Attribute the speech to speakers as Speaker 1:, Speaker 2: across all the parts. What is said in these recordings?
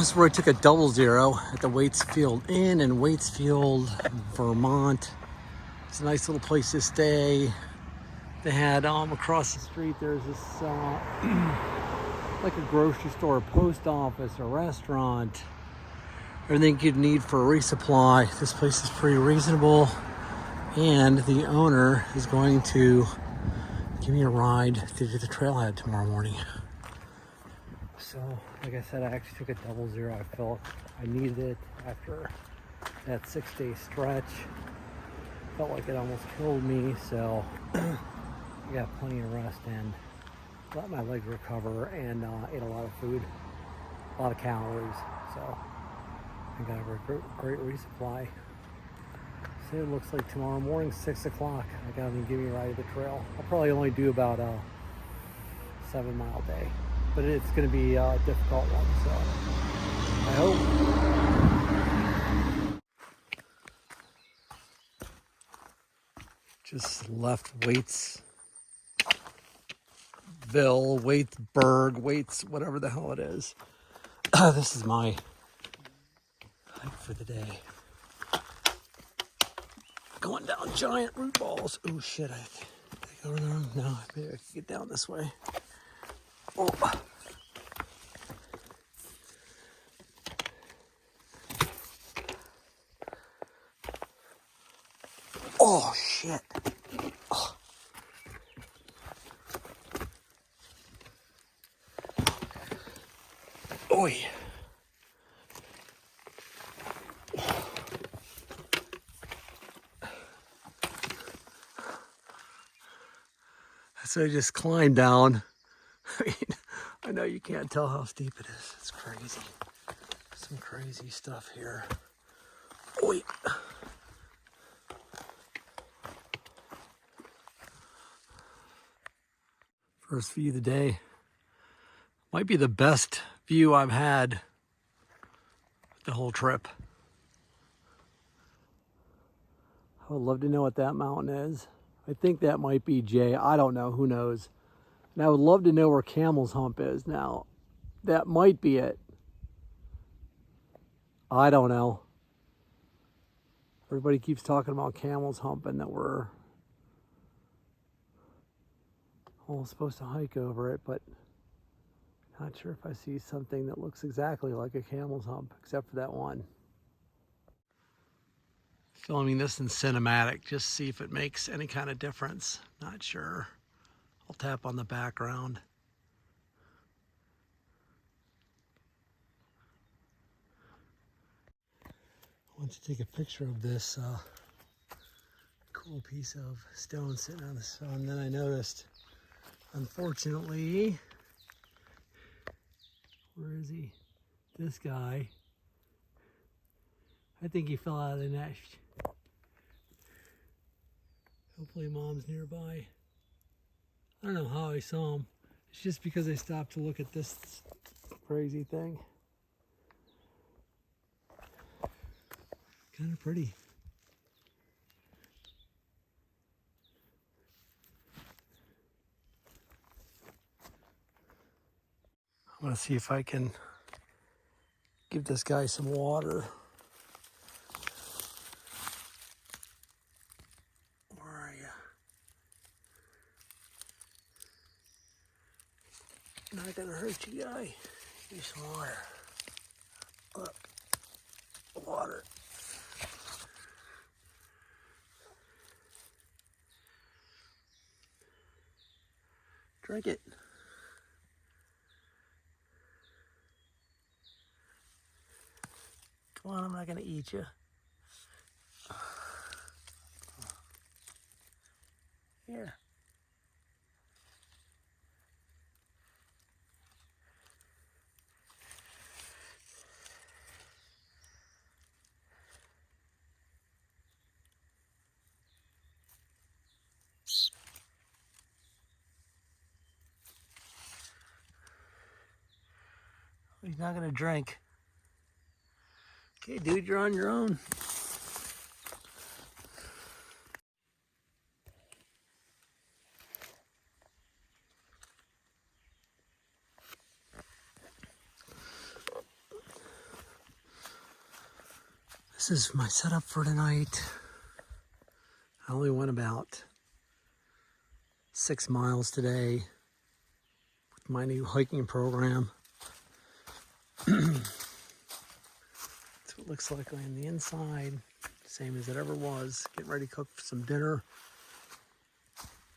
Speaker 1: This is where I took a double zero at the Waitsfield Inn in Waitsfield, Vermont. It's a nice little place to stay. They had across the street there's this like a grocery store, a post office, a restaurant, everything you'd need for a resupply. This place is pretty reasonable, and the owner is going to give me a ride to do the trailhead tomorrow morning. So, like I said, I actually took a double zero. I felt I needed it after that 6-day stretch. Felt like it almost killed me, so I got plenty of rest and let my legs recover, and ate a lot of food, a lot of calories. So I got a great resupply. So it looks like tomorrow morning, 6 o'clock, I got him to give me a ride to the trail. I'll probably only do about a 7-mile day, but it's going to be a difficult one, so I hope. Just left Waitsburg, whatever the hell it is. This is my hike for the day. Going down giant root balls. Oh shit, I go in the wrong. No, maybe I can get down this way. Oh. Oh shit. Oh. Oi. So I just climbed down. I mean, I know you can't tell how steep it is. It's crazy. Some crazy stuff here. Oi. First view of the day. Might be the best view I've had the whole trip. I would love to know what that mountain is. I think that might be J. I don't know. Who knows? And I would love to know where Camels Hump is now. That might be it. I don't know. Everybody keeps talking about Camels Hump and that we're all supposed to hike over it, but not sure if I see something that looks exactly like a Camel's Hump, except for that one. Filming this in cinematic, just see if it makes any kind of difference. Not sure. I'll tap on the background. I want to take a picture of this cool piece of stone sitting on the sun. Then I noticed, unfortunately, where is he? This guy. I think he fell out of the nest. Hopefully mom's nearby. I don't know how I saw him. It's just because I stopped to look at this crazy thing. Kind of pretty. I'm gonna see if I can give this guy some water. Where are you? Not gonna hurt you, guy. Give you some water. Look, water. Drink it. Come on, I'm not gonna eat you. Here. He's not gonna drink. Okay, dude, you're on your own. This is my setup for tonight. I only went about 6 miles today with my new hiking program. That's what it looks like on the inside. Same as it ever was. Getting ready to cook some dinner.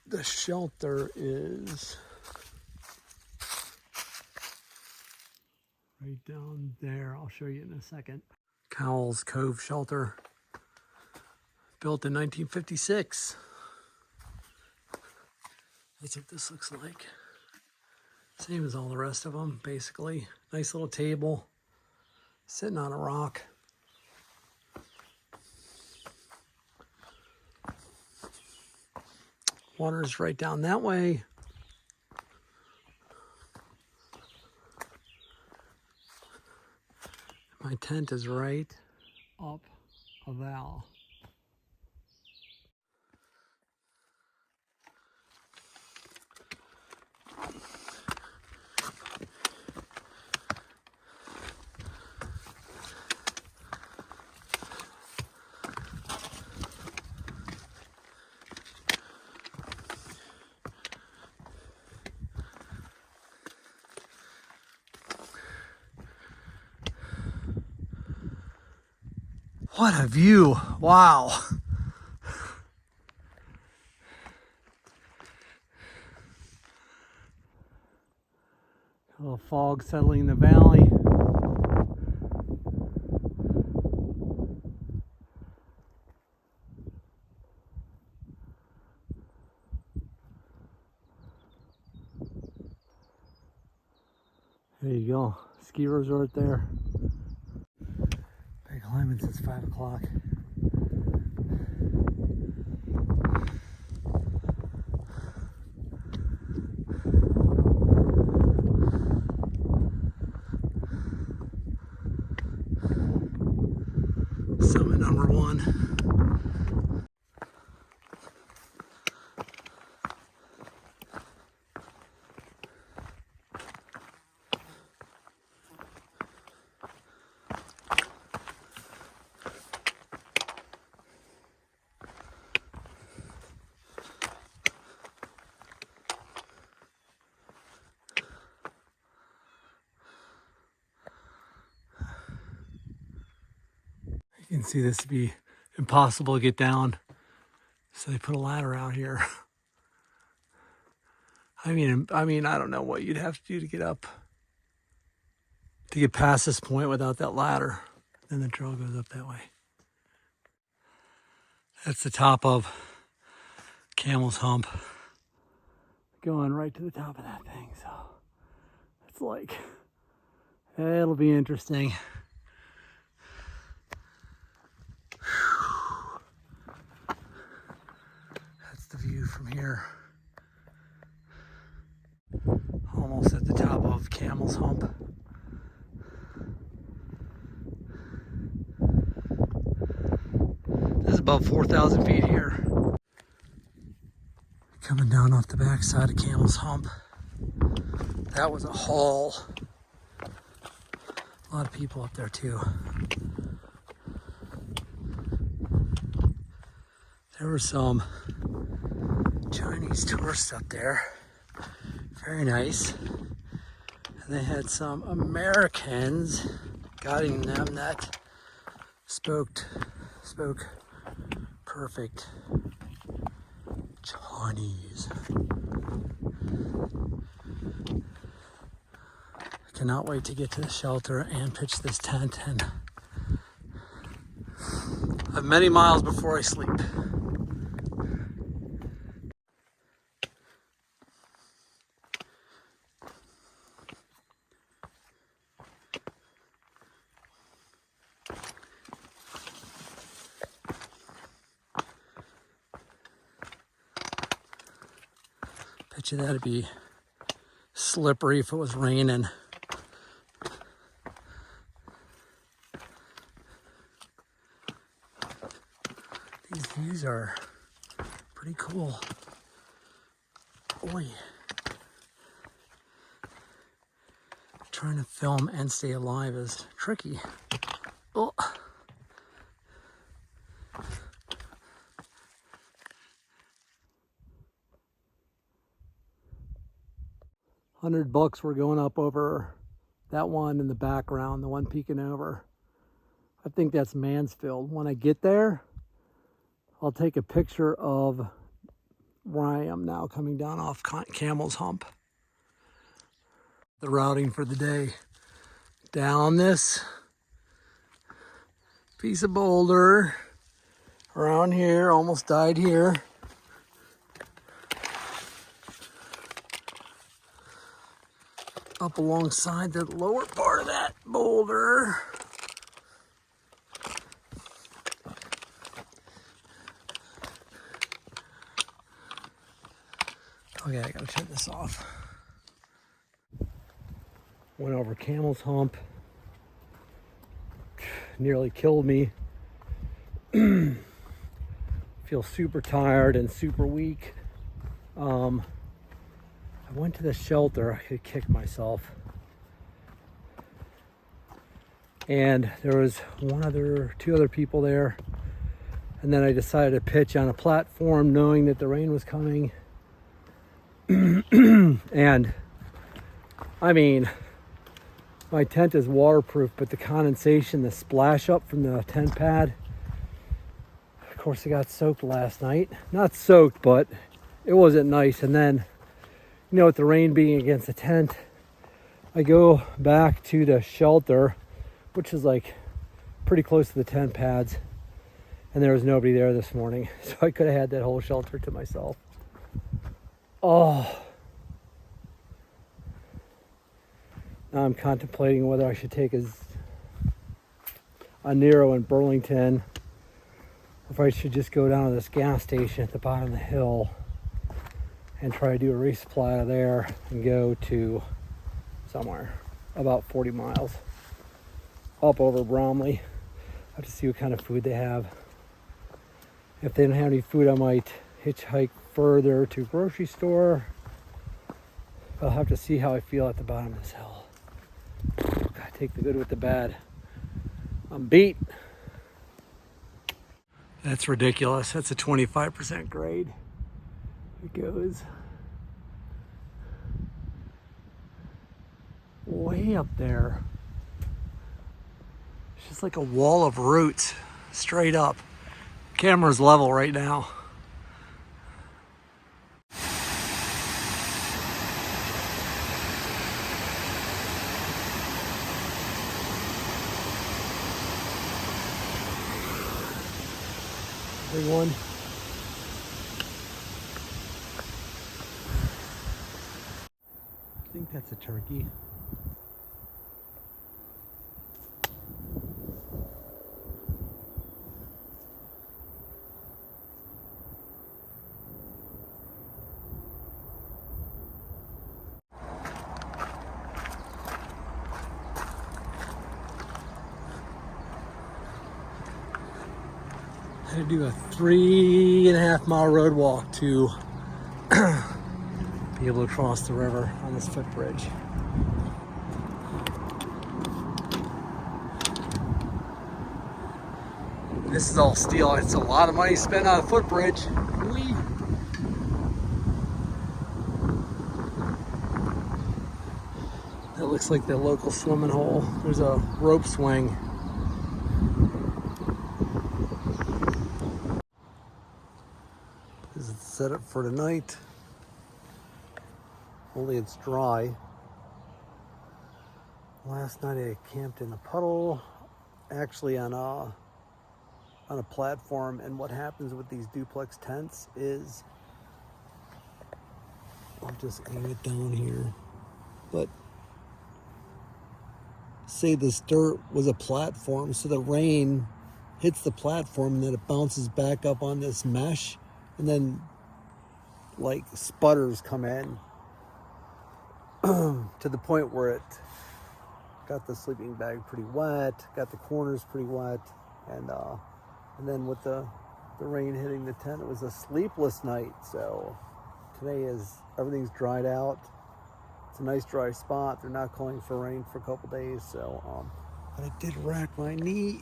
Speaker 1: The shelter is right down there. I'll show you in a second. Cowles Cove Shelter, built in 1956. That's what this looks like. Same as all the rest of them, basically. Nice little table, sitting on a rock. Water is right down that way. My tent is right up a val. What a view, wow. A little fog settling in the valley. There you go, ski resort there. Been climbing since 5 o'clock. Summit number 1. You can see this to be impossible to get down, so they put a ladder out here. I mean, I don't know what you'd have to do to get up, to get past this point without that ladder. Then the trail goes up that way. That's the top of Camels Hump. Going right to the top of that thing, so it's like, it'll be interesting. That's the view from here. Almost at the top of Camels Hump. This is about 4,000 feet here. Coming down off the backside of Camels Hump. That was a haul. A lot of people up there too. There were some Chinese tourists up there. Very nice. And they had some Americans guiding them that spoke perfect Chinese. I cannot wait to get to the shelter and pitch this tent, and I have many miles before I sleep. Bet you that'd be slippery if it was raining. These views are pretty cool. Boy. Trying to film and stay alive is tricky. Oh. $100 we're going up over that one in the background, the one peeking over. I think that's Mansfield. When I get there, I'll take a picture of where I am now coming down off Camels Hump. The routing for the day. Down this piece of boulder, around here, almost died here. Up alongside the lower part of that boulder. Okay, I gotta turn this off. Went over Camel's Hump. Nearly killed me. Feel super tired and super weak. I went to the shelter. I could kick myself. And there was two other people there. And then I decided to pitch on a platform knowing that the rain was coming. And I mean, my tent is waterproof, but the condensation, the splash up from the tent pad, of course it got soaked last night. Not soaked, but it wasn't nice. And then, you know, with the rain being against the tent, I go back to the shelter, which is like pretty close to the tent pads, and there was nobody there this morning. So I could have had that whole shelter to myself. Oh. Now I'm contemplating whether I should take a Nero in Burlington, or if I should just go down to this gas station at the bottom of the hill and try to do a resupply out of there and go to somewhere about 40 miles up over Bromley. I have to see what kind of food they have. If they don't have any food, I might hitchhike further to a grocery store. I'll have to see how I feel at the bottom of this hill. Gotta take the good with the bad. I'm beat. That's ridiculous. That's a 25% grade. It goes way up there. It's just like a wall of roots straight up. Camera's level right now. Big one. I think that's a turkey. I had to do a 3.5 mile road walk to be able to cross the river on this footbridge. This is all steel. It's a lot of money spent on a footbridge. Whee! That looks like the local swimming hole. There's a rope swing. This is set up for tonight. Only it's dry. Last night I camped in a puddle, actually on a platform, and what happens with these duplex tents is, I'll just aim it down here, but say this dirt was a platform, so the rain hits the platform and then it bounces back up on this mesh, and then like sputters come in to the point where it got the sleeping bag pretty wet, got the corners pretty wet, and then with the rain hitting the tent, it was a sleepless night. So today everything's dried out. It's a nice dry spot. They're not calling for rain for a couple days. So, but I did rack my knee.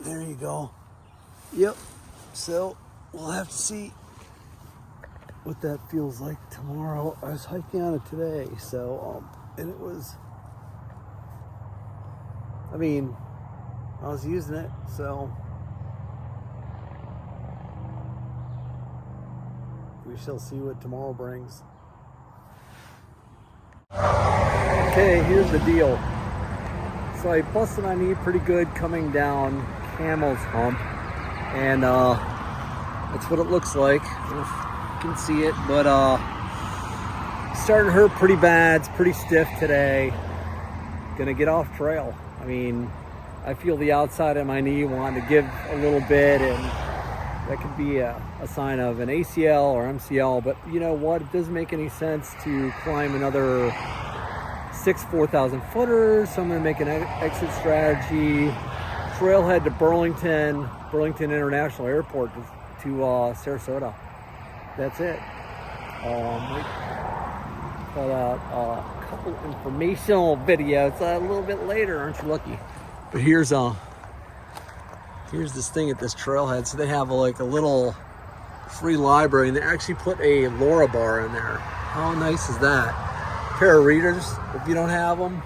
Speaker 1: There you go. Yep. So we'll have to see what that feels like tomorrow. I was hiking on it today, so and it was, I mean, I was using it, so we shall see what tomorrow brings. Okay, here's the deal. So I busted my knee pretty good coming down Camels Hump, and that's what it looks like. I don't know if you can see it, but starting to hurt pretty bad. It's pretty stiff today. Gonna get off trail. I mean, I feel the outside of my knee wanting to give a little bit, and that could be a sign of an ACL or MCL. But you know what? It doesn't make any sense to climb another 6 4,000 footers. So I'm gonna make an exit strategy, trailhead to Burlington International Airport to Sarasota. That's it. Put out a couple informational videos a little bit later. Aren't you lucky? But here's this thing at this trailhead. So they have like a little free library, and they actually put a LoRa bar in there. How nice is that? Pair of readers if you don't have them.